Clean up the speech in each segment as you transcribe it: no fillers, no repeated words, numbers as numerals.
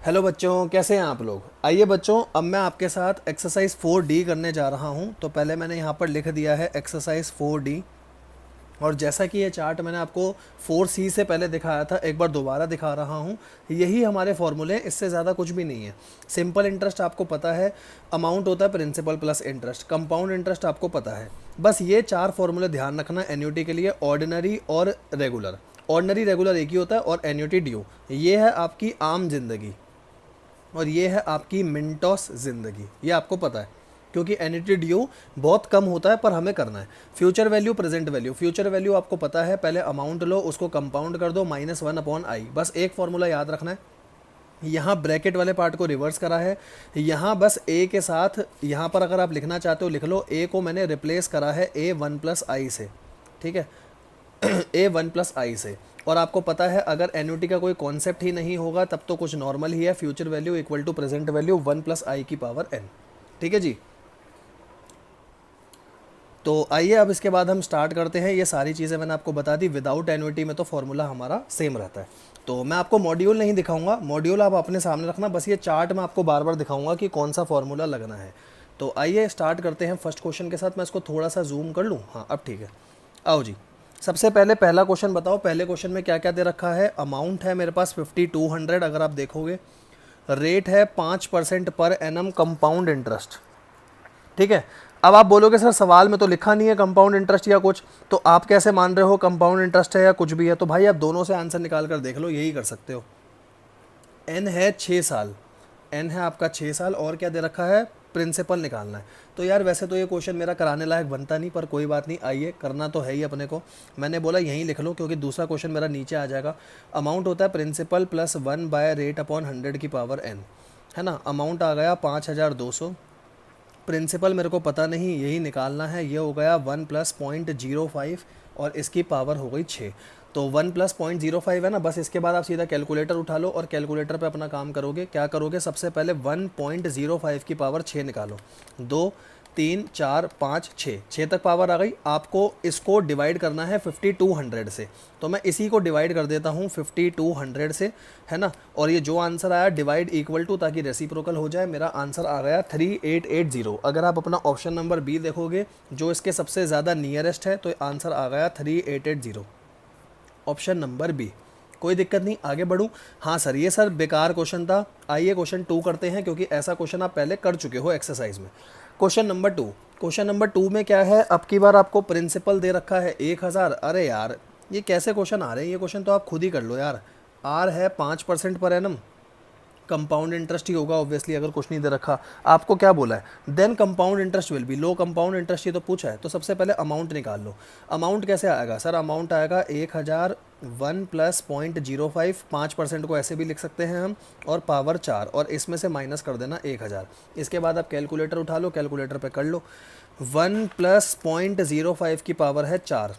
Hello बच्चों, कैसे हैं आप लोग। आइए बच्चों, अब मैं आपके साथ एक्सरसाइज 4D करने जा रहा हूं। तो पहले मैंने यहाँ पर लिख दिया है एक्सरसाइज 4D। और जैसा कि ये चार्ट मैंने आपको 4C से पहले दिखाया था, एक बार दोबारा दिखा रहा हूँ। यही हमारे फॉर्मूले हैं, इससे ज़्यादा कुछ भी नहीं है। सिंपल इंटरेस्ट आपको पता है, अमाउंट होता है principal plus interest, compound interest आपको पता है। बस ये चार फॉर्मूले ध्यान रखना एन्युटी के लिए, ऑर्डिनरी और रेगुलर। ऑर्डिनरी रेगुलर एक ही होता है और एन्युटी ड्यू। ये है आपकी आम जिंदगी और ये है आपकी मिंटोस ज़िंदगी, ये आपको पता है क्योंकि एन्युटी ड्यू बहुत कम होता है पर हमें करना है। Future value, present value. Future value आपको पता है, पहले अमाउंट लो, उसको कंपाउंड कर दो, -1/i। बस एक फॉर्मूला याद रखना है, यहाँ ब्रैकेट वाले पार्ट को रिवर्स करा है। यहाँ बस ए के साथ, यहाँ पर अगर आप लिखना चाहते हो लिख लो, ए को मैंने रिप्लेस करा है a1 + i से, ठीक है a1 + i से। और आपको पता है अगर एन्युटी का कोई कॉन्सेप्ट ही नहीं होगा तब तो कुछ नॉर्मल ही है, future value equal to present value 1 + i⁴n। ठीक है जी। तो आइए अब इसके बाद हम स्टार्ट करते हैं। ये सारी चीज़ें मैंने आपको बता दी, विदाउट एन्युटी में तो फॉर्मूला हमारा सेम रहता है। तो मैं आपको मॉड्यूल नहीं दिखाऊंगा, मॉड्यूल आप अपने सामने रखना, बस ये चार्ट मैं आपको बार बार दिखाऊंगा कि कौन सा फॉर्मूला लगना है। तो आइए स्टार्ट करते हैं फर्स्ट क्वेश्चन के साथ। मैं इसको थोड़ा सा जूम कर लूँ, हाँ अब ठीक है। आओ जी, सबसे पहले पहला क्वेश्चन बताओ, पहले क्वेश्चन में क्या क्या दे रखा है। अमाउंट है मेरे पास 5200, अगर आप देखोगे रेट है 5% पर एनम कंपाउंड इंटरेस्ट। ठीक है, अब आप बोलोगे सर सवाल में तो लिखा नहीं है कंपाउंड इंटरेस्ट या कुछ, तो आप कैसे मान रहे हो कंपाउंड इंटरेस्ट है या कुछ भी है। तो भाई आप दोनों से आंसर निकाल कर देख लो, यही कर सकते हो। एन है 6 साल, एन है आपका 6 साल, और क्या दे रखा है, प्रिंसिपल निकालना है। तो यार वैसे तो ये क्वेश्चन मेरा कराने लायक बनता नहीं, पर कोई बात नहीं, आइए करना तो है ही अपने को। मैंने बोला यहीं लिख लो क्योंकि दूसरा क्वेश्चन मेरा नीचे आ जाएगा। अमाउंट होता है प्रिंसिपल प्लस 1/rate/100 है ना। अमाउंट आ गया 5200, प्रिंसिपल मेरे को पता नहीं, यही निकालना है। ये हो गया 1 + 0.05 और इसकी पावर हो गई 6। तो 1 + 0.05 है ना, बस इसके बाद आप सीधा कैलकुलेटर उठा लो और कैलकुलेटर पे अपना काम करोगे। क्या करोगे, सबसे पहले 1.05 की पावर 6 निकालो। 2 3 4 5 6, 6 तक पावर आ गई। आपको इसको डिवाइड करना है 5200 से, तो मैं इसी को डिवाइड कर देता हूँ 5200 से, है ना। और ये जो आंसर आया डिवाइड इक्वल टू, ताकि रेसिप्रोकल हो जाए, मेरा आंसर आ गया 3880। अगर आप अपना ऑप्शन नंबर बी देखोगे जो इसके सबसे ज़्यादा नियरेस्ट है, तो आंसर आ गया 3880, ऑप्शन नंबर बी। कोई दिक्कत नहीं, आगे बढ़ूँ। हाँ सर, ये सर बेकार क्वेश्चन था। आइए क्वेश्चन 2 करते हैं, क्योंकि ऐसा क्वेश्चन आप पहले कर चुके हो एक्सरसाइज में। क्वेश्चन नंबर 2, क्वेश्चन नंबर 2 में क्या है, अब की बार आपको प्रिंसिपल दे रखा है 1000। अरे यार ये कैसे क्वेश्चन आ रहे हैं, ये क्वेश्चन तो आप खुद ही कर लो यार। आर है 5% पर एनम, कंपाउंड इंटरेस्ट ही होगा ऑब्वियसली, अगर कुछ नहीं दे रखा। आपको क्या बोला है, then compound interest will be low, compound interest ये तो पूछा है। तो सबसे पहले अमाउंट निकाल लो। अमाउंट कैसे आएगा सर, अमाउंट आएगा 1000, 1 + 0.05, 5% को ऐसे भी लिख सकते हैं हम, और पावर 4, और इसमें से माइनस कर देना 1000। इसके बाद आप कैलकुलेटर उठा लो, कैलकुलेटर पे कर लो। 1 + 0.05 की पावर है 4,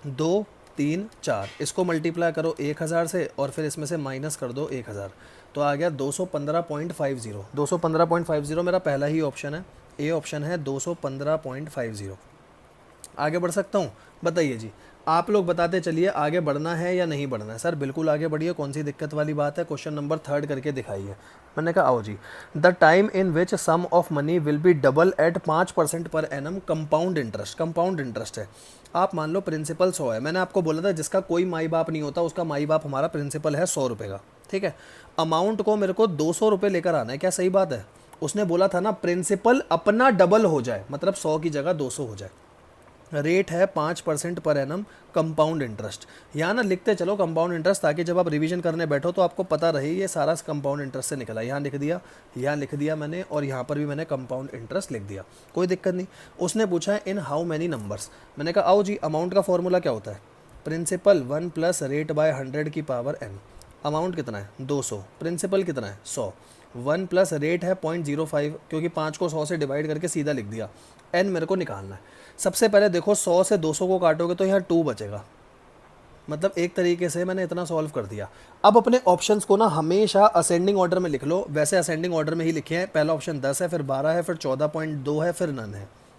2 3 4, इसको मल्टीप्लाई करो 1000 से और फिर इसमें से माइनस कर दो 1000, तो आ गया 215.50। 215.50 मेरा पहला ही ऑप्शन है, ए ऑप्शन है 215.50। आगे बढ़ सकता हूँ, बताइए जी। आप लोग बताते चलिए आगे बढ़ना है या नहीं बढ़ना है। सर बिल्कुल आगे बढ़िए, कौन सी दिक्कत वाली बात है। क्वेश्चन नंबर 3 करके दिखाइए। मैंने कहा आओ जी। The time in which sum of money will be double at 5% per annum compound interest. Compound interest है, आप मान लो प्रिंसिपल 100 है। मैंने आपको बोला था जिसका कोई माई बाप नहीं होता उसका माई बाप हमारा प्रिंसिपल है 100 रुपये का, ठीक है। अमाउंट को मेरे को 200 रुपये लेकर आना है, क्या सही बात है। उसने बोला था ना प्रिंसिपल अपना डबल हो जाए, मतलब 100 की जगह 200 हो जाए। रेट है 5% पर एनम कंपाउंड इंटरेस्ट। यहाँ ना लिखते चलो कंपाउंड इंटरेस्ट, ताकि जब आप रिवीजन करने बैठो तो आपको पता रहे ये सारा कंपाउंड इंटरेस्ट से निकला। यहाँ लिख दिया, यहाँ लिख दिया मैंने, और यहाँ पर भी मैंने कंपाउंड इंटरेस्ट लिख दिया, कोई दिक्कत नहीं। उसने पूछा है इन हाउ मैनी नंबर्स। मैंने कहा आओ जी, अमाउंट का फॉर्मूला क्या होता है, प्रिंसिपल 1 + rate/100 की पावर n। अमाउंट कितना है 200, प्रिंसिपल कितना है 100, 1 + रेट है 0.05, क्योंकि 5 को 100 से डिवाइड करके सीधा लिख दिया। n मेरे को निकालना है। सबसे पहले देखो 100 से 200 को काटोगे तो यहाँ 2 बचेगा, मतलब एक तरीके से मैंने इतना सॉल्व कर दिया। अब अपने ऑप्शंस को ना हमेशा असेंडिंग ऑर्डर में लिख लो, वैसे असेंडिंग ऑर्डर में ही लिखे हैं। पहला ऑप्शन 10 है, फिर 12 है, फिर 14.2 है, फिर नन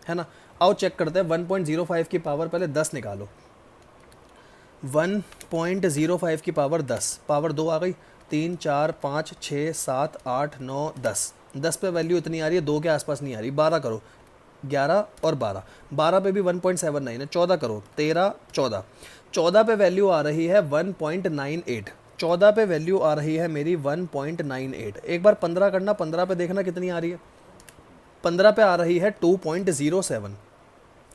है ना। आओ चेक करते हैं। 1.05 की पावर पहले 10 निकालो, 1.05 की पावर 10, पावर 2 आ गई, 3 4 5 6 7 8 9 10, 10 पे वैल्यू इतनी आ रही है, 2 के आसपास नहीं आ रही। 12 करो, 11 और 12, 12 पे भी 1.79 है। 14 करो, 13 14, 14 पे वैल्यू आ रही है 1.98, 14 पे वैल्यू आ रही है मेरी 1.98। एक बार 15 करना, 15 पे देखना कितनी आ रही है। 15 पे आ रही है 2.07।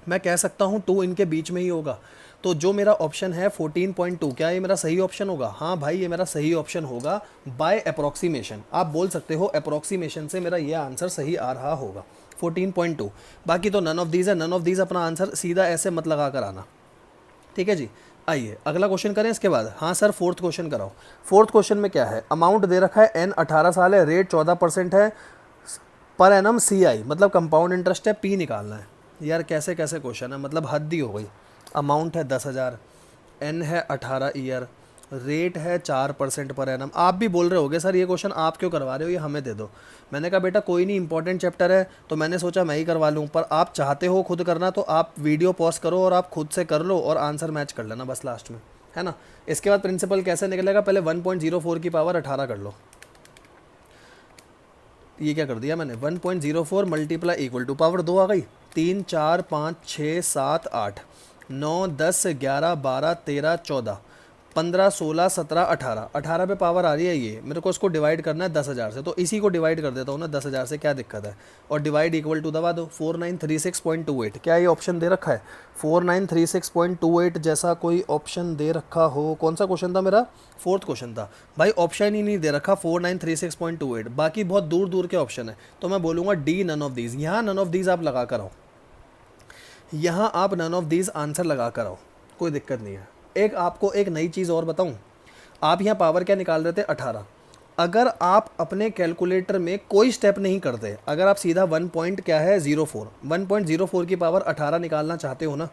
मैं कह सकता हूँ 2 इनके बीच में ही होगा। तो जो मेरा ऑप्शन है 14.2, क्या ये मेरा सही ऑप्शन होगा? हाँ भाई, ये मेरा सही ऑप्शन होगा बाय अप्रॉक्सीमेशन। आप बोल सकते हो अप्रॉक्सीमेशन से मेरा ये आंसर सही आ रहा होगा 14.2। बाकी तो नन ऑफ दीज है, नन ऑफ दीज अपना आंसर सीधा ऐसे मत लगा कर आना। ठीक है जी, आइए अगला क्वेश्चन करें इसके बाद। हाँ सर, फोर्थ क्वेश्चन कराओ। फोर्थ क्वेश्चन में क्या है? अमाउंट दे रखा है n 18 साल है, रेट 14% है, पर एनम CI मतलब कंपाउंड इंटरेस्ट है, P निकालना है। यार कैसे कैसे क्वेश्चन है, मतलब हद ही हो गई। अमाउंट है 10,000, n है 18 ईयर, रेट है 4% पर एनम। आप भी बोल रहे होगे सर ये क्वेश्चन आप क्यों करवा रहे हो, ये हमें दे दो। मैंने कहा बेटा कोई नहीं, इंपॉर्टेंट चैप्टर है तो मैंने सोचा मैं ही करवा लूँ, पर आप चाहते हो खुद करना तो आप वीडियो पॉज करो और आप खुद से कर लो और आंसर मैच कर लेना बस लास्ट में, है ना। इसके बाद प्रिंसिपल कैसे निकलेगा, पहले 1.04 की पावर 18 कर लो। ये क्या कर दिया मैंने, 1.04 मल्टीप्लाई इक्वल टू पावर 2 आ गई। 3 4 5 6 7 8 9 10 11 12 13 14 15 16 17 18, 18 पे पावर आ रही है ये। मेरे को इसको डिवाइड करना है 10,000 से, तो इसी को डिवाइड कर देता हूँ ना 10,000 से, क्या दिक्कत है। और डिवाइड इक्वल टू दबा दो, 4936.28। क्या ये ऑप्शन दे रखा है 4936.28 जैसा कोई ऑप्शन दे रखा हो? कौन सा क्वेश्चन था मेरा? फोर्थ क्वेश्चन था भाई। ऑप्शन ही नहीं दे रखा 4936.28, बाकी बहुत दूर दूर के ऑप्शन है। तो मैं बोलूँगा डी, नन ऑफ दीज। यहाँ नन ऑफ दीज आप लगा कर आओ, यहाँ आप नन ऑफ दीज आंसर लगा कर आओ, कोई दिक्कत नहीं है। एक आपको एक नई चीज़ और बताऊं, आप यहाँ पावर क्या निकाल रहे थे 18। अगर आप अपने कैलकुलेटर में कोई स्टेप नहीं करते, अगर आप सीधा 1.04 की पावर 18 निकालना चाहते हो ना,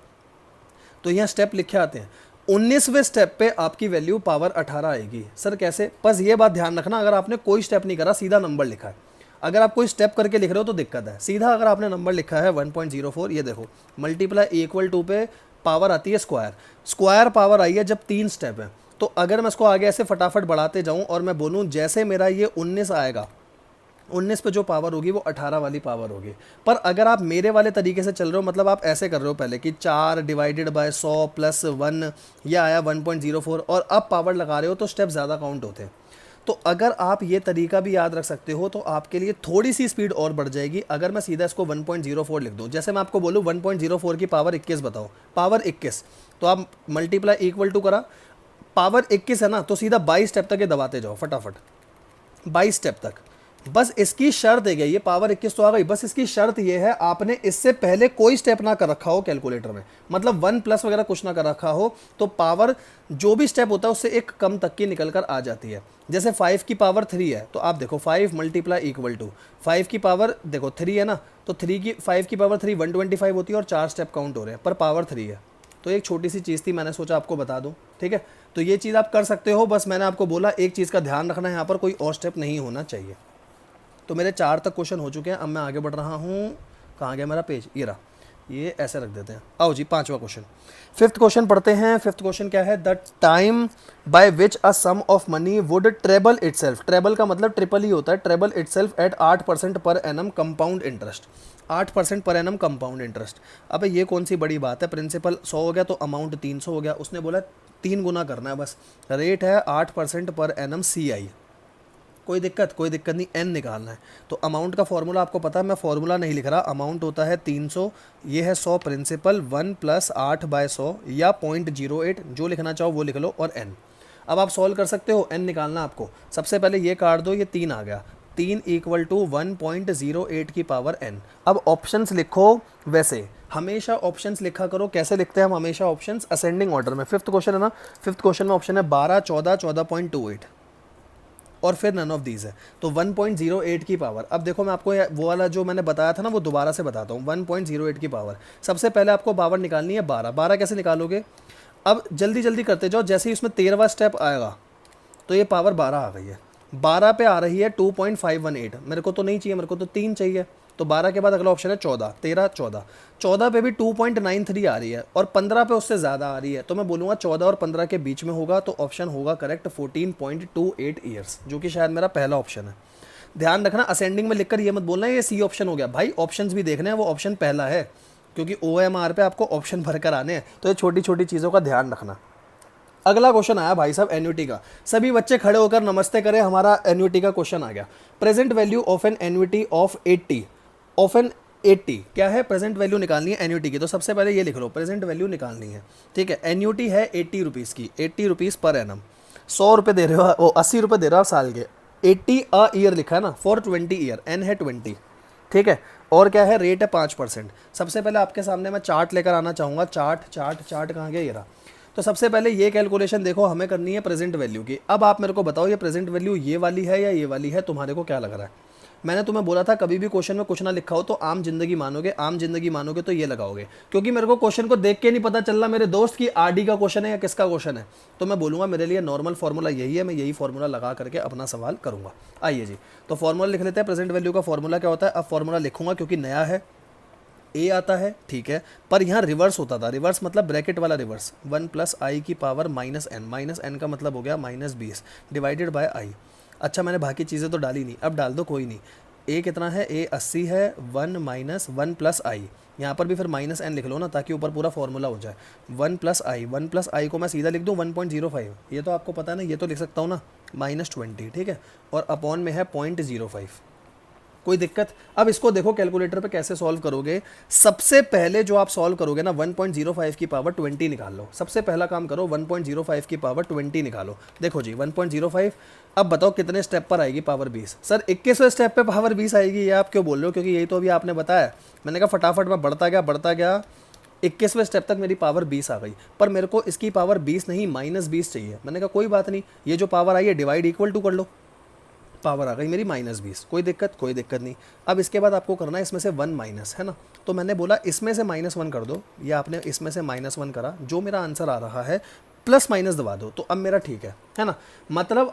तो यहाँ स्टेप लिखे आते हैं। 19वें स्टेप पे आपकी वैल्यू पावर 18 आएगी। सर कैसे? बस ये बात ध्यान रखना, अगर आपने कोई स्टेप नहीं करा, सीधा नंबर लिखा है। अगर आप कोई स्टेप करके लिख रहे हो तो दिक्कत है। सीधा अगर आपने नंबर लिखा है 1.04, ये देखो मल्टीप्लाई इक्वल टू पे पावर आती है स्क्वायर, स्क्वायर पावर आई है जब 3 स्टेप है। तो अगर मैं इसको आगे ऐसे फटाफट बढ़ाते जाऊं और मैं बोलूं जैसे मेरा ये 19 आएगा, 19 पे जो पावर होगी वो 18 वाली पावर होगी। पर अगर आप मेरे वाले तरीके से चल रहे हो, मतलब आप ऐसे कर रहे हो पहले कि 4 डिवाइडेड बाय 100 प्लस 1, यह आया 1.04, और अब पावर लगा रहे हो तो स्टेप ज़्यादा काउंट होते हैं। तो अगर आप ये तरीका भी याद रख सकते हो तो आपके लिए थोड़ी सी स्पीड और बढ़ जाएगी। अगर मैं सीधा इसको 1.04 लिख दूं, जैसे मैं आपको बोलूं 1.04 की पावर 21 बताओ, पावर 21, तो आप मल्टीप्लाई इक्वल टू करा, पावर 21 है ना, तो सीधा 22 स्टेप तक ये दबाते जाओ फटाफट, 22 स्टेप तक। बस इसकी शर्त है, ये पावर 21 तो आ गई, बस इसकी शर्त ये है आपने इससे पहले कोई स्टेप ना कर रखा हो कैलकुलेटर में, मतलब 1 प्लस वगैरह कुछ ना कर रखा हो, तो पावर जो भी स्टेप होता है उससे एक कम तक की निकल कर आ जाती है। जैसे 5 की पावर 3 है, तो आप देखो 5 मल्टीप्लाई इक्वल टू 5 की पावर देखो 3 है ना, तो 5 की पावर 3 125 होती है और 4 स्टेप काउंट हो रहे हैं, पर पावर 3 है। तो एक छोटी सी चीज़ थी, मैंने सोचा आपको बता दूं, ठीक है। तो ये चीज़ आप कर सकते हो, बस मैंने आपको बोला एक चीज़ का ध्यान रखना है, यहाँ पर कोई और स्टेप नहीं होना चाहिए। तो मेरे 4 तक क्वेश्चन हो चुके हैं। अब मैं आगे बढ़ रहा हूँ, कहाँ गया मेरा पेज, ये रहा, ये ऐसे रख देते हैं। आओ जी 5वां क्वेश्चन, 5th क्वेश्चन पढ़ते हैं। 5th क्वेश्चन क्या है, the time by which a sum of money would treble itself, treble का मतलब ट्रिपल ही होता है, ट्रेबल इटसेल्फ एट 8% पर एनम कंपाउंड इंटरेस्ट, 8% पर एनम कंपाउंड इंटरेस्ट। अब ये कौन सी बड़ी बात है, प्रिंसिपल 100 हो गया तो अमाउंट 300 हो गया, उसने बोला 3 गुना करना है बस। रेट है 8% पर एनम CI, कोई दिक्कत नहीं, n निकालना है। तो अमाउंट का फॉर्मूला आपको पता है, मैं फॉर्मूला नहीं लिख रहा। अमाउंट होता है 300, ये है 100 प्रिंसिपल, 1 प्लस 8/100 या 0.08, जो लिखना चाहो वो लिख लो, और n। अब आप सॉल्व कर सकते हो, n निकालना आपको। सबसे पहले ये काट दो, ये 3 आ गया, 3 इक्वल टू 1.08 की पावर n। अब ऑप्शंस लिखो, वैसे हमेशा ऑप्शंस लिखा करो। कैसे लिखते हैं हम हमेशा ऑप्शंस, असेंडिंग ऑर्डर में। 5th क्वेश्चन है ना, 5th क्वेश्चन में ऑप्शन है 12 14 14.28 और फिर नन ऑफ दीज है, तो 1.08 की पावर। अब देखो मैं आपको वो वाला जो मैंने बताया था ना, वो दोबारा से बताता हूँ। 1.08 की पावर, सबसे पहले आपको पावर निकालनी है 12। 12 कैसे निकालोगे, अब जल्दी जल्दी करते जाओ। जैसे ही उसमें 13वां स्टेप आएगा तो ये पावर 12 आ गई है। 12 पे आ रही है 2.518, मेरे को तो नहीं चाहिए, मेरे को तो 3 चाहिए। तो 12 के बाद अगला ऑप्शन है 14, 13, 14, 14 पे भी 2.93 आ रही है और 15 पे उससे ज़्यादा आ रही है, तो मैं बोलूँगा 14 और 15 के बीच में होगा, तो ऑप्शन होगा करेक्ट 14.28 ईयर्स, जो कि शायद मेरा पहला ऑप्शन है। ध्यान रखना, असेंडिंग में लिखकर ये मत बोलना ये सी ऑप्शन हो गया, भाई ऑप्शंस भी देखने हैं, वो ऑप्शन पहला है, क्योंकि OMR पे आपको ऑप्शन भरकर आने हैं, तो ये छोटी छोटी चीज़ों का ध्यान रखना। अगला क्वेश्चन आया भाई साहब एन्युटी का, सभी बच्चे खड़े होकर नमस्ते करें, हमारा एन्युटी का क्वेश्चन आ गया। Present value of an annuity of 80, of an 80 क्या है, प्रेजेंट वैल्यू निकालनी है एन्युटी की, तो सबसे पहले ये लिख लो, प्रेजेंट वैल्यू निकालनी है, ठीक है। एन्युटी है 80 रुपीज़ की, 80 रुपीज़ पर एनम, 100 रुपये दे रहे हो, 80 रुपये दे रहे हो साल के, 80 अ ईयर लिखा है ना, फॉर 20 ईयर, एन है 20, ठीक है। और क्या है, रेट है 5%। सबसे पहले आपके सामने मैं चार्ट लेकर आना चाहूँगा, चार्ट कहाँ गया, ये रहा। तो सबसे पहले ये कैलकुलेशन देखो, हमें करनी है प्रेजेंट वैल्यू की। अब आप मेरे को बताओ ये प्रेजेंट वैल्यू ये वाली है या ये वाली है, तुम्हारे को क्या लग रहा है। मैंने तुम्हें बोला था कभी भी क्वेश्चन में कुछ ना लिखा हो तो आम जिंदगी मानोगे तो ये लगाओगे, क्योंकि मेरे को क्वेश्चन को देख के नहीं पता चल रहा मेरे दोस्त की आरडी का क्वेश्चन है या किसका क्वेश्चन है, तो मैं बोलूँगा मेरे लिए नॉर्मल फॉर्मूला यही है, मैं यही फॉर्मूला लगा करके अपना सवाल करूँगा। आइए जी, तो फॉर्मूला लिख लेते हैं। प्रेजेंट वैल्यू का फॉर्मूला क्या होता है, अब फॉर्मूला लिखूंगा क्योंकि नया है, ए आता है, ठीक है, पर यहाँ रिवर्स होता था, रिवर्स मतलब ब्रैकेट वाला रिवर्स, 1 प्लस आई की पावर माइनस एन का मतलब हो गया -20 डिवाइडेड बाय आई। अच्छा मैंने बाकी चीज़ें तो डाली नहीं, अब डाल दो, कोई नहीं। ए कितना है, ए 80 है, 1 माइनस 1 प्लस आई, यहाँ पर भी फिर -n लिख लो ना, ताकि ऊपर पूरा फॉर्मूला हो जाए। 1 प्लस आई को मैं सीधा लिख दूँ 1.05, ये तो आपको पता है ना, ये तो लिख सकता हूँ ना, -20, ठीक है, और अपॉन में है 0.05, कोई दिक्कत। अब इसको देखो कैलकुलेटर पे कैसे सॉल्व करोगे। सबसे पहले जो आप सॉल्व करोगे ना, 1.05 की पावर 20 निकाल लो, सबसे पहला काम करो, 1.05 की पावर 20 निकालो। देखो जी 1.05, अब बताओ कितने स्टेप पर आएगी पावर 20। सर 21वें स्टेप पे पावर 20 आएगी, ये आप क्यों बोल रहे हो, क्योंकि यही तो अभी आपने बताया। मैंने कहा फटाफट मैं बढ़ता गया, 21वें स्टेप तक मेरी पावर 20 आ गई, पर मेरे को इसकी पावर 20 नहीं -20 चाहिए। मैंने कहा कोई बात नहीं, ये जो पावर आई है डिवाइड इक्वल टू कर लो, पावर आ गई मेरी -20, कोई दिक्कत नहीं। अब इसके बाद आपको करना है इसमें से 1 माइनस, है ना, तो मैंने बोला इसमें से -1 कर दो, या आपने इसमें से -1 करा, जो मेरा आंसर आ रहा है प्लस माइनस दबा दो, तो अब मेरा ठीक है ना। मतलब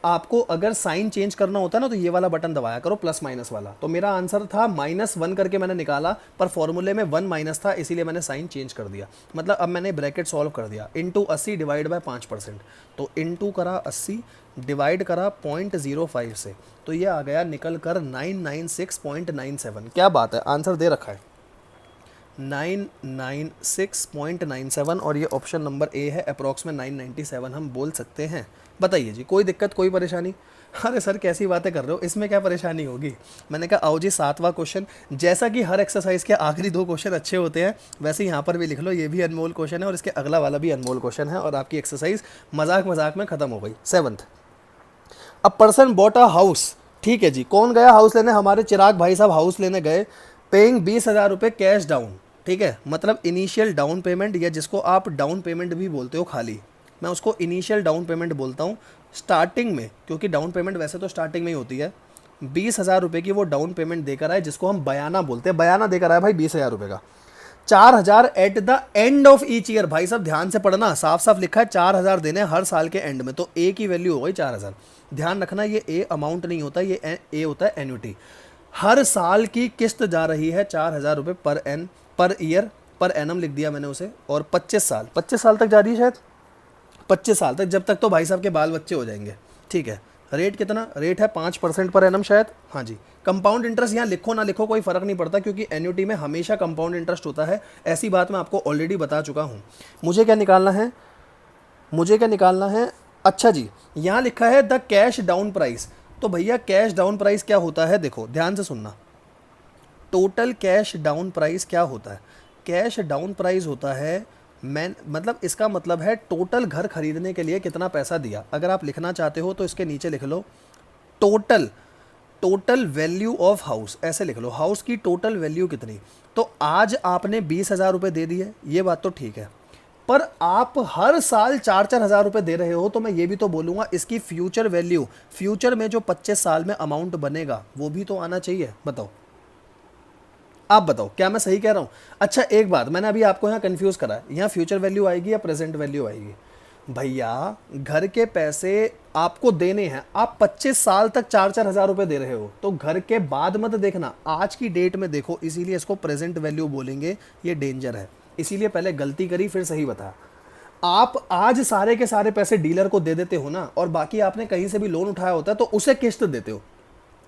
आपको अगर साइन चेंज करना होता है ना, तो ये वाला बटन दबाया करो, प्लस माइनस वाला। तो मेरा आंसर था -1 करके मैंने निकाला, पर फॉर्मूले में 1 माइनस था, इसीलिए मैंने साइन चेंज कर दिया। मतलब अब मैंने ब्रैकेट सॉल्व कर दिया, इंटू 80 डिवाइड बाय 5%, तो इंटू करा 80 डिवाइड करा 0.05 से, तो ये आ गया निकल कर 996.97। क्या बात है, आंसर दे रखा है 996.97, और ये ऑप्शन नंबर ए है, अप्रॉक्स में 997 हम बोल सकते हैं। बताइए जी, कोई दिक्कत, कोई परेशानी। अरे सर कैसी बातें कर रहे हो, इसमें क्या परेशानी होगी। मैंने कहा आओ जी 7वां क्वेश्चन। जैसा कि हर एक्सरसाइज के आखिरी 2 क्वेश्चन अच्छे होते हैं, वैसे यहाँ पर भी लिख लो, ये भी अनमोल क्वेश्चन है और इसके अगला वाला भी अनमोल क्वेश्चन है, और आपकी एक्सरसाइज मजाक में ख़त्म हो गई। 7th, a person bought a house, ठीक है जी, कौन गया हाउस लेने, हमारे चिराग भाई साहब हाउस लेने गए, पेइंग 20,000 रुपये कैश डाउन, ठीक है, मतलब इनिशियल डाउन पेमेंट, या जिसको आप डाउन पेमेंट भी बोलते हो खाली, मैं उसको इनिशियल डाउन पेमेंट बोलता हूँ। स्टार्टिंग में, क्योंकि डाउन पेमेंट वैसे तो स्टार्टिंग में ही होती है, 20,000 रुपये की वो डाउन पेमेंट देकर आए, जिसको हम बयाना बोलते हैं, बयाना देकर आए भाई 20,000 रुपये का। 4,000 at the end of each year, भाई साहब ध्यान से पढ़ना, साफ साफ लिखा है 4,000 देने हर साल के एंड में, तो ए की वैल्यू हो गई 4,000। ध्यान रखना ये ए अमाउंट नहीं होता, ये ए होता है एन्युटी। हर साल की किस्त जा रही है 4,000 रुपये पर ईयर, पर एनम लिख दिया मैंने उसे, और 25 साल तक जा रही है, शायद 25 साल तक, जब तक तो भाई साहब के बाल बच्चे हो जाएंगे, ठीक है। रेट कितना, रेट है 5% पर एनम शायद, हाँ जी। कंपाउंड इंटरेस्ट यहाँ लिखो ना लिखो कोई फ़र्क नहीं पड़ता, क्योंकि एन्युटी में हमेशा कंपाउंड इंटरेस्ट होता है, ऐसी बात मैं आपको ऑलरेडी बता चुका हूँ। मुझे क्या निकालना है, अच्छा जी, यहाँ लिखा है द कैश डाउन प्राइस। तो भैया कैश डाउन प्राइस क्या होता है, देखो ध्यान से सुनना, टोटल कैश डाउन प्राइस क्या होता है। कैश डाउन प्राइस होता है, मतलब इसका मतलब है टोटल घर खरीदने के लिए कितना पैसा दिया। अगर आप लिखना चाहते हो तो इसके नीचे लिख लो टोटल वैल्यू ऑफ हाउस, ऐसे लिख लो, हाउस की टोटल वैल्यू कितनी। तो आज आपने 20,000 रुपये दे दिए, ये बात तो ठीक है, पर आप हर साल 4-4 हज़ार रुपये दे रहे हो, तो मैं ये भी तो बोलूँगा इसकी फ्यूचर वैल्यू, फ्यूचर में जो 25 साल में अमाउंट बनेगा वो भी तो आना चाहिए। बताओ, आप बताओ क्या मैं सही कह रहा हूँ। अच्छा एक बात मैंने अभी आपको यहाँ कंफ्यूज करा है, यहाँ फ्यूचर वैल्यू आएगी या प्रेजेंट वैल्यू आएगी। भैया घर के पैसे आपको देने हैं, आप 25 साल तक 4-4 हज़ार रुपए दे रहे हो, तो घर के बाद मत देखना, आज की डेट में देखो, इसीलिए इसको प्रेजेंट वैल्यू बोलेंगे, ये डेंजर है। इसीलिए पहले गलती करी फिर सही बताया। आप आज सारे के सारे पैसे डीलर को दे देते हो ना, और बाकी आपने कहीं से भी लोन उठाया होता है तो उसे किस्त देते हो,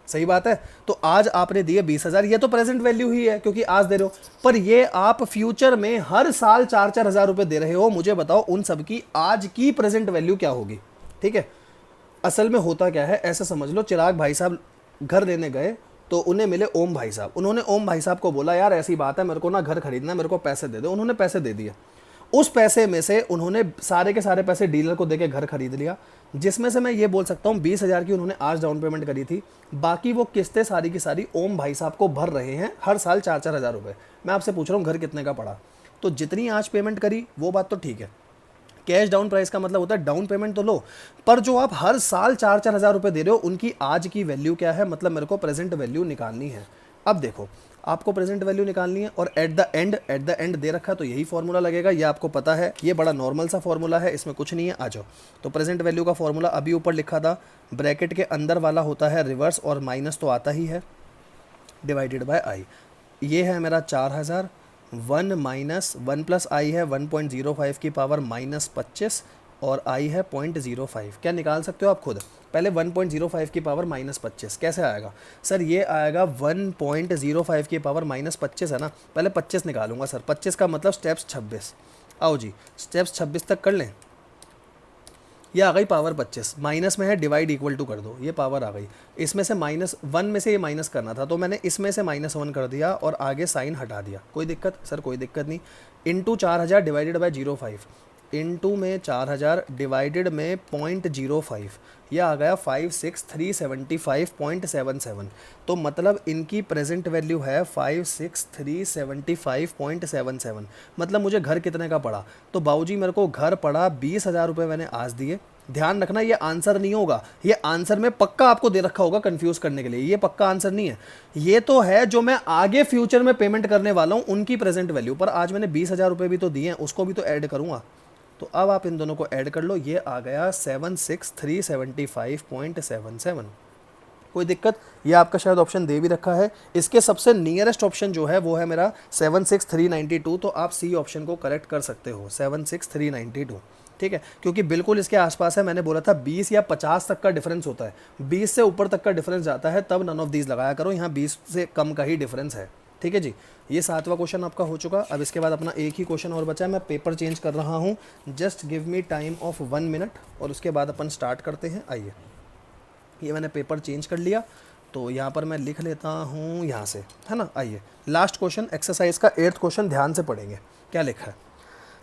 सही बात है। तो आज आपने दिए 20,000, ये तो प्रेजेंट वैल्यू ही है क्योंकि आज दे रहे हो, पर ये आप फ्यूचर में हर साल 4-4 हज़ार रुपए दे रहे हो। मुझे बताओ उन सब की आज की प्रेजेंट वैल्यू क्या होगी? ठीक है, असल में होता क्या है, ऐसा समझ लो, चिराग भाई साहब घर लेने गए तो उन्हें मिले ओम भाई साहब। उन्होंने ओम भाई साहब को बोला, यार ऐसी बात है, मेरे को ना घर खरीदना है, मेरे को पैसे दे दो। उन्होंने पैसे दे दिए। उस पैसे में से उन्होंने सारे के सारे पैसे डीलर को देके घर खरीद लिया, जिसमें से मैं ये बोल सकता हूँ 20,000 की उन्होंने आज डाउन पेमेंट करी थी, बाकी वो किस्तें सारी की सारी ओम भाई साहब को भर रहे हैं हर साल 4-4 हज़ार रुपये। मैं आपसे पूछ रहा हूँ घर कितने का पड़ा? तो जितनी आज पेमेंट करी वो बात तो ठीक है, कैश डाउन प्राइस का मतलब होता है डाउन पेमेंट तो लो, पर जो आप हर साल 4-4 हज़ार रुपये दे रहे हो उनकी आज की वैल्यू क्या है, मतलब मेरे को प्रेजेंट वैल्यू निकालनी है। अब देखो, आपको प्रेजेंट वैल्यू निकालनी है और एट द एंड दे रखा है, तो यही फॉर्मूला लगेगा, ये आपको पता है, ये बड़ा नॉर्मल सा फॉर्मूला है, इसमें कुछ नहीं है। आ जाओ, तो प्रेजेंट वैल्यू का फॉर्मूला अभी ऊपर लिखा था, ब्रैकेट के अंदर वाला होता है रिवर्स, और माइनस तो आता ही है, डिवाइडेड बाय आई। ये है मेरा 4,000, 1 माइनस 1 प्लस आई है 1.05 की पावर -25, और आई है 0.05। क्या निकाल सकते हो आप खुद? पहले 1.05 की पावर -25 कैसे आएगा सर? ये आएगा 1.05 की पावर -25 है ना, पहले 25 निकालूंगा सर। 25 का मतलब स्टेप्स 26। आओ जी, स्टेप्स 26 तक कर लें। ये आ गई पावर 25, माइनस में है, डिवाइड इक्वल टू कर दो, ये पावर आ गई। इसमें से -1 में से ये माइनस करना था, तो मैंने इसमें से -1 कर दिया और आगे साइन हटा दिया। कोई दिक्कत सर? कोई दिक्कत नहीं। इंटू 4,000 डिवाइडेड बाई 0.5, इंटू में 4,000 डिवाइडेड में 0.05, यह आ गया 56,375.77। तो मतलब इनकी प्रेजेंट वैल्यू है 56,375.77। मतलब मुझे घर कितने का पड़ा? तो बाबूजी मेरे को घर पड़ा 20,000 रुपये, मैंने आज दिए। ध्यान रखना, ये आंसर नहीं होगा, ये आंसर में पक्का आपको दे रखा होगा कंफ्यूज करने के लिए, ये पक्का आंसर नहीं है। ये तो है जो मैं आगे फ्यूचर में पेमेंट करने वाला हूँ उनकी प्रेजेंट वैल्यू, पर आज मैंने 20,000 रुपये भी तो दिए हैं, उसको भी तो ऐड करूँगा। तो अब आप इन दोनों को ऐड कर लो, ये आ गया 76,375.77। कोई दिक्कत? ये आपका शायद ऑप्शन दे भी रखा है, इसके सबसे नियरेस्ट ऑप्शन जो है वो है मेरा 76,392, तो आप सी ऑप्शन को करेक्ट कर सकते हो, 76,392। ठीक है, क्योंकि बिल्कुल इसके आसपास है। मैंने बोला था 20 या 50 तक का डिफरेंस होता है, 20 से ऊपर तक का डिफरेंस जाता है तब नन ऑफ दीज लगाया करो, यहाँ 20 से कम का ही डिफरेंस है। ठीक है जी, ये 7वां क्वेश्चन आपका हो चुका। अब इसके बाद अपना एक ही क्वेश्चन और बचा है, मैं पेपर चेंज कर रहा हूँ, just give me time of 1 minute, और उसके बाद अपन स्टार्ट करते हैं। आइए, ये मैंने पेपर चेंज कर लिया, तो यहाँ पर मैं लिख लेता हूँ यहाँ से, है ना। आइए, लास्ट क्वेश्चन एक्सरसाइज का 8th क्वेश्चन ध्यान से पढ़ेंगे। क्या लिखा है?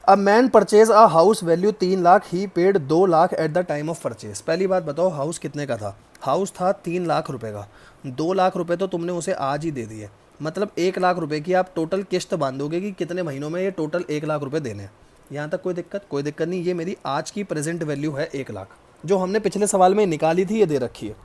A man purchase a house value 3 lakh, he paid 2 lakh at the time of purchase. पहली बात बताओ, हाउस कितने का था? हाउस था 3 लाख रुपए का, 2 लाख रुपए तो तुमने उसे आज ही दे दिए, मतलब 1 लाख रुपए की आप टोटल किस्त बांधोगे कि कितने महीनों में ये टोटल 1 लाख रुपए देने हैं। यहाँ तक कोई दिक्कत? कोई दिक्कत नहीं। ये मेरी आज की प्रेजेंट वैल्यू है 1 लाख, जो हमने पिछले सवाल में निकाली थी, ये दे रखी है।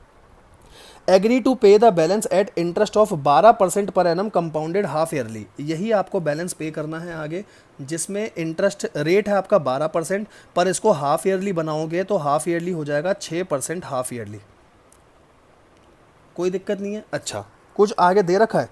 Agree to pay the balance at interest of 12% पर एनम कंपाउंडेड हाफ ईयरली। यही आपको बैलेंस पे करना है आगे, जिसमें इंटरेस्ट रेट है आपका 12%, पर इसको हाफ ईयरली बनाओगे तो हाफ ईयरली हो जाएगा 6% हाफ ईयरली। कोई दिक्कत नहीं है। अच्छा, कुछ आगे दे रखा है,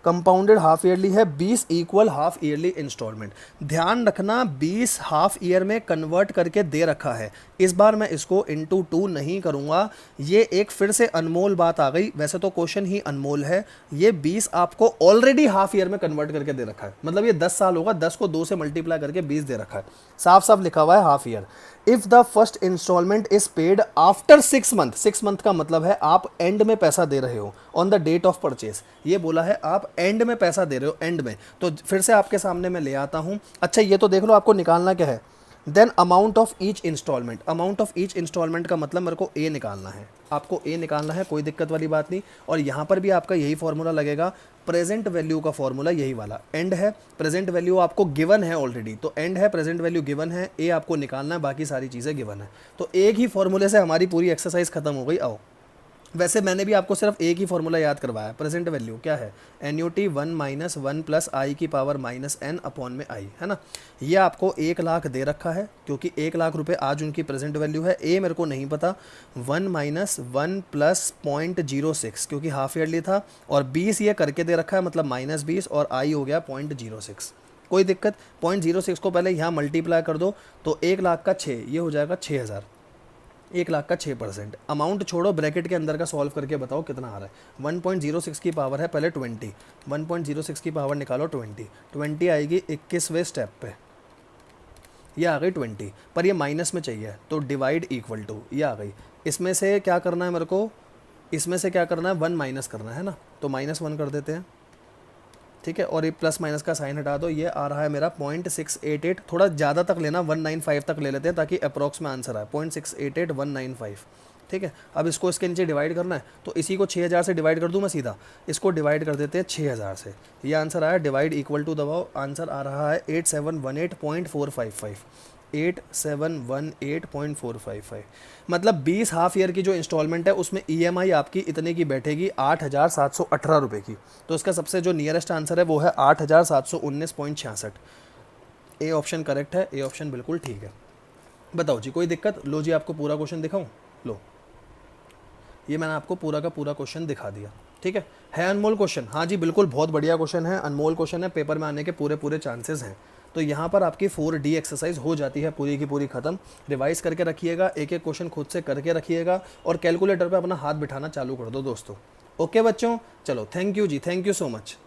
कंपाउंडेड हाफ ईयरली है, 20 इक्वल हाफ ईयरली इंस्टॉलमेंट। ध्यान रखना, 20 हाफ ईयर में कन्वर्ट करके दे रखा है। इस बार मैं इसको इंटू 2 नहीं करूँगा, ये एक फिर से अनमोल बात आ गई। वैसे तो क्वेश्चन ही अनमोल है, ये 20 आपको ऑलरेडी हाफ ईयर में कन्वर्ट करके दे रखा है, मतलब ये 10 साल होगा, 10 को 2 से मल्टीप्लाई करके 20 दे रखा है, साफ साफ लिखा हुआ है half year. If the first installment is paid after 6 month, 6 month का मतलब है आप एंड में पैसा दे रहे हो, on the date of purchase. ये बोला है आप एंड में पैसा दे रहे हो, एंड में। तो फिर से आपके सामने मैं ले आता हूँ। अच्छा, ये तो देख लो, आपको निकालना क्या है, then amount of each installment. Amount of each installment का मतलब मेरे को ए निकालना है, आपको ए निकालना है, कोई दिक्कत वाली बात नहीं। और यहाँ पर भी आपका यही फॉर्मूला लगेगा, प्रेजेंट वैल्यू का फॉर्मूला यही वाला। एंड है, प्रेजेंट वैल्यू आपको गिवन है ऑलरेडी, तो एंड है, प्रेजेंट वैल्यू गिवन है, ए आपको निकालना है, बाकी सारी चीज़ें गिवन है। तो एक ही फॉर्मूले से हमारी पूरी एक्सरसाइज खत्म हो गई। आओ वैसे मैंने भी आपको सिर्फ एक ही फॉर्मूला याद करवाया, प्रेजेंट वैल्यू क्या है, एन्यूटी 1 माइनस 1 प्लस आई की पावर माइनस एन अपॉन में आई, है ना। ये आपको 1 लाख दे रखा है, क्योंकि 1 लाख रुपए आज उनकी प्रेजेंट वैल्यू है। ए मेरे को नहीं पता, 1 माइनस 1 प्लस 0.06 क्योंकि हाफ ईयरली था, और 20 ये करके दे रखा है, मतलब -20, और आई हो गया 0.06। कोई दिक्कत, 0.06 को पहले यहाँ मल्टीप्लाई कर दो, तो 1 लाख का 6, ये हो जाएगा 6000। 1 लाख का 6%। अमाउंट छोड़ो, ब्रैकेट के अंदर का सॉल्व करके बताओ कितना आ रहा है। 1.06 की पावर है पहले 20, 1.06 की पावर निकालो 20 आएगी 21वें स्टेप पे, ये आ गई 20, पर ये माइनस में चाहिए तो डिवाइड इक्वल टू, ये आ गई। इसमें से क्या करना है मेरे को, इसमें से क्या करना है, 1 माइनस करना है ना, तो -1 कर देते हैं, ठीक है। और ये प्लस माइनस का साइन हटा दो, ये आ रहा है मेरा 0.688, थोड़ा ज़्यादा तक लेना, 195 तक ले लेते हैं ताकि अप्रॉक्स में आंसर आए, 0.688195, ठीक है। अब इसको इसके नीचे डिवाइड करना है, तो इसी को 6000 से डिवाइड कर दूँ मैं सीधा, इसको डिवाइड कर देते हैं 6000 से, ये आंसर आया। डिवाइड इक्वल टू दबाओ, आंसर आ रहा है 8718.455, 8718.455। मतलब 20 हाफ ईयर की जो इंस्टॉलमेंट है उसमें ईएमआई आपकी इतने की बैठेगी, 8718 रुपये की। तो इसका सबसे जो नियरेस्ट आंसर है वो है 8719.66। ए ऑप्शन करेक्ट है, ए ऑप्शन बिल्कुल ठीक है। बताओ जी, कोई दिक्कत? लो जी, आपको पूरा क्वेश्चन दिखाऊं, लो ये मैंने आपको पूरा का पूरा क्वेश्चन दिखा दिया, ठीक है अनमोल क्वेश्चन? हाँ जी बिल्कुल, बहुत बढ़िया क्वेश्चन है, अनमोल क्वेश्चन है, पेपर में आने के पूरे पूरे चांसेस हैं। तो यहाँ पर आपकी 4D एक्सरसाइज हो जाती है पूरी की पूरी खत्म। रिवाइज करके रखिएगा, एक एक क्वेश्चन खुद से करके रखिएगा, और कैलकुलेटर पे अपना हाथ बिठाना चालू कर दो दोस्तों। ओके बच्चों, चलो थैंक यू जी, थैंक यू सो मच।